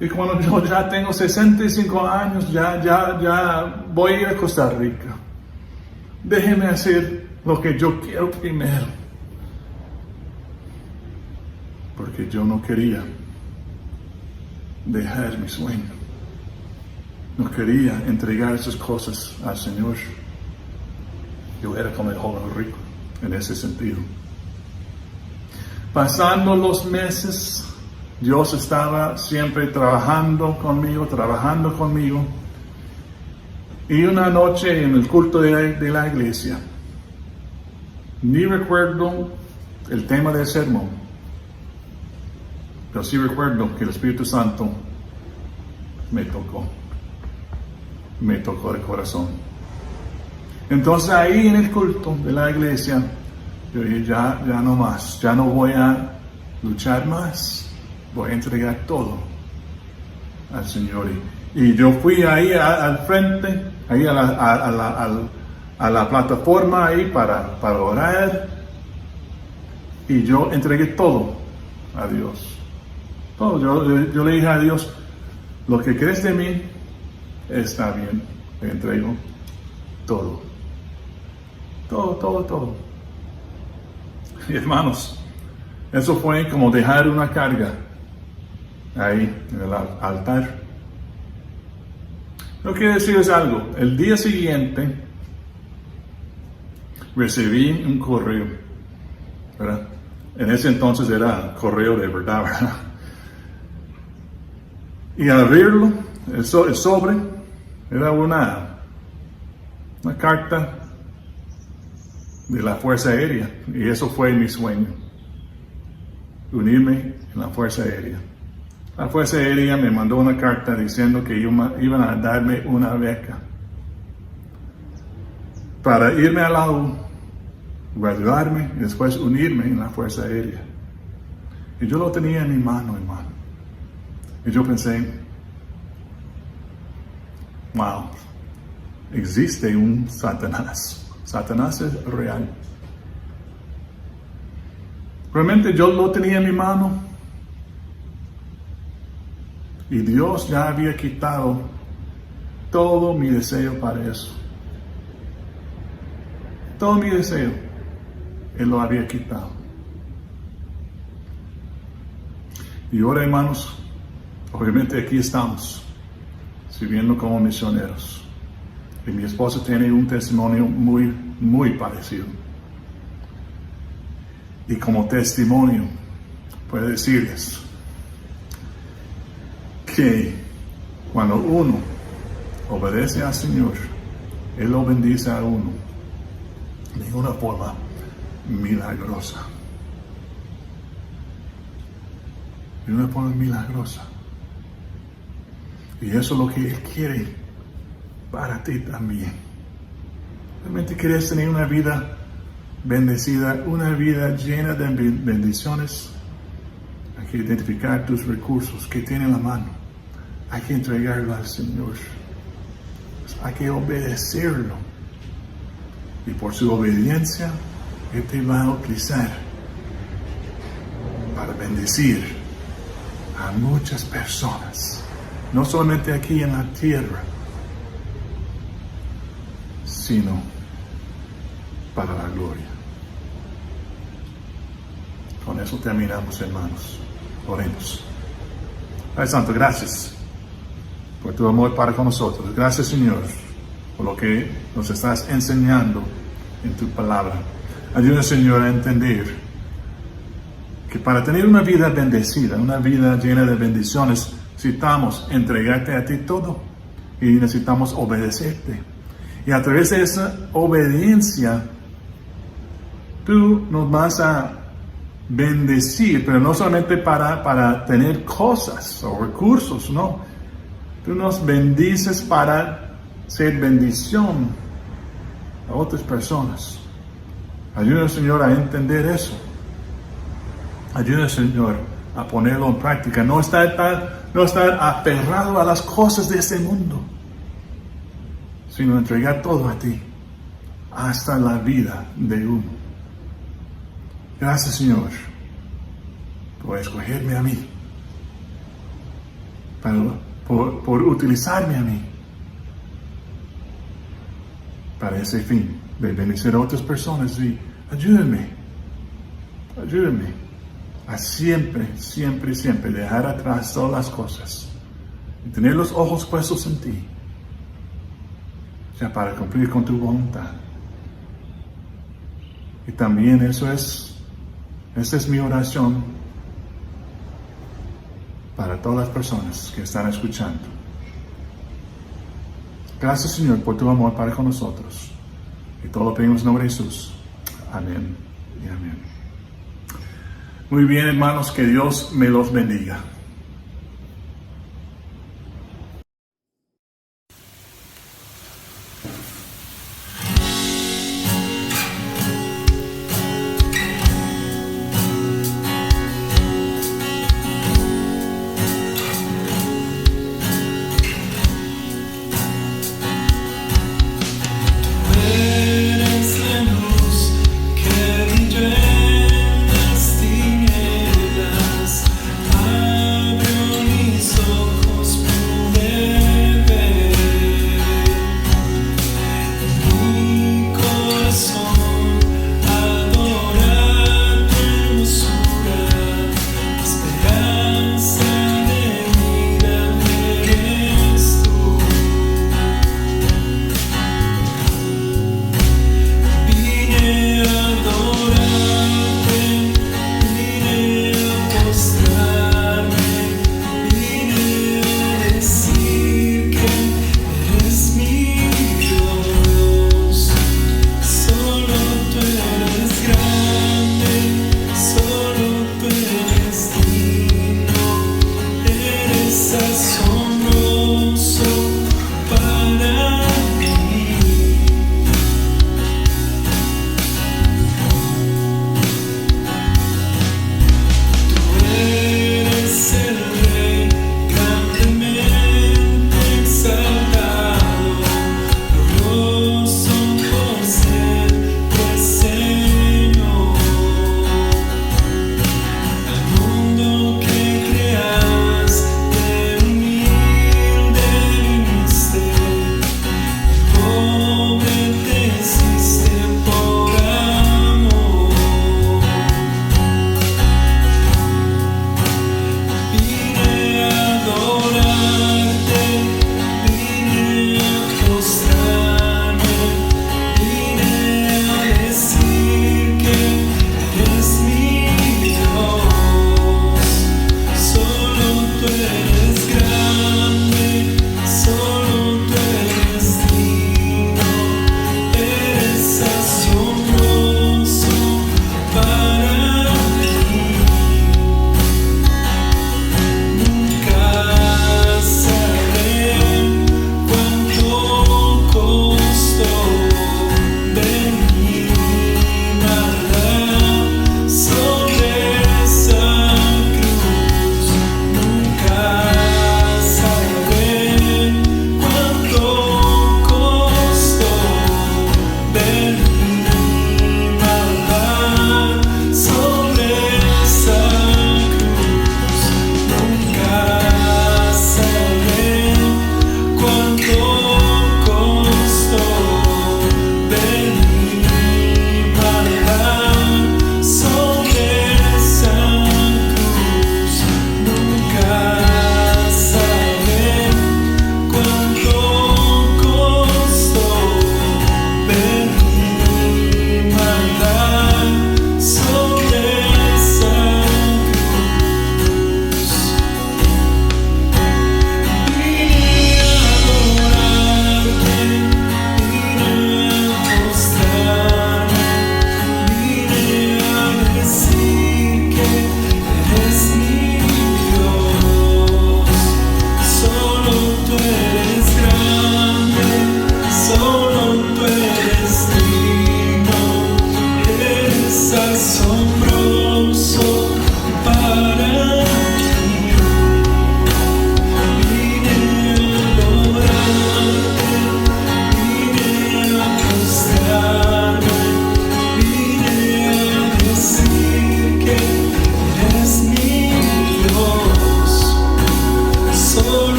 Y cuando yo ya tengo 65 años, ya voy a ir a Costa Rica. Déjeme hacer lo que yo quiero primero. Porque yo no quería dejar mi sueño. No quería entregar esas cosas al Señor. Yo era como el joven rico en ese sentido. Pasando los meses, Dios estaba siempre trabajando conmigo. Y una noche en el culto de la iglesia, ni recuerdo el tema del sermón, pero sí recuerdo que el Espíritu Santo me tocó el corazón. Entonces ahí en el culto de la iglesia, yo dije, ya no más, ya no voy a luchar más, voy a entregar todo al Señor. Y yo fui ahí al frente, ahí a la plataforma ahí para orar, y yo entregué todo a Dios. Todo. Yo le dije a Dios, lo que crees de mí está bien, le entrego todo. Todo. Y hermanos, eso fue como dejar una carga ahí en el altar. Yo quiero decirles algo. El día siguiente recibí un correo, ¿verdad? En ese entonces era correo de verdad, ¿verdad? Y al abrirlo, el sobre era una carta de la Fuerza Aérea. Y eso fue mi sueño, unirme en la Fuerza Aérea. La Fuerza Aérea me mandó una carta diciendo que iban a darme una beca para irme a la U, graduarme y después unirme en la Fuerza Aérea. Y yo lo tenía en mi mano, hermano. Y yo pensé, wow, existe un Satanás. Satanás es real. Realmente yo lo tenía en mi mano. Y Dios ya había quitado todo mi deseo para eso. Todo mi deseo, Él lo había quitado. Y ahora, hermanos, obviamente aquí estamos, sirviendo como misioneros. Y mi esposa tiene un testimonio muy parecido. Y como testimonio, puedo decirles que cuando uno obedece al Señor, Él lo bendice a uno de una forma milagrosa. De una forma milagrosa. Y eso es lo que Él quiere para ti también. Realmente quieres tener una vida bendecida, una vida llena de bendiciones. Hay que identificar tus recursos que tiene en la mano. Hay que entregarlo al Señor. Hay que obedecerlo. Y por su obediencia, Él te va a utilizar para bendecir a muchas personas. No solamente aquí en la tierra, sino para la gloria. Con eso terminamos, hermanos. Oremos. Padre Santo, gracias por tu amor para con nosotros. Gracias, Señor, por lo que nos estás enseñando en tu palabra. Ayuda, Señor, a entender que para tener una vida bendecida, una vida llena de bendiciones, necesitamos entregarte a ti todo y necesitamos obedecerte. Y a través de esa obediencia, tú nos vas a bendecir, pero no solamente para tener cosas o recursos, no. Tú nos bendices para ser bendición a otras personas. Ayúdanos, Señor, a entender eso. Ayúdanos, Señor, a ponerlo en práctica. No estar aferrado a las cosas de este mundo, sino entregar todo a ti, hasta la vida de uno. Gracias, Señor, por escogerme a mí, por utilizarme a mí para ese fin, de bendecir a otras personas. Y ayúdame a siempre dejar atrás todas las cosas y tener los ojos puestos en ti, ya para cumplir con tu voluntad. Y también esa es mi oración para todas las personas que están escuchando. Gracias, Señor, por tu amor para con nosotros. Y todo lo pedimos en nombre de Jesús. Amén y amén. Muy bien, hermanos, que Dios me los bendiga.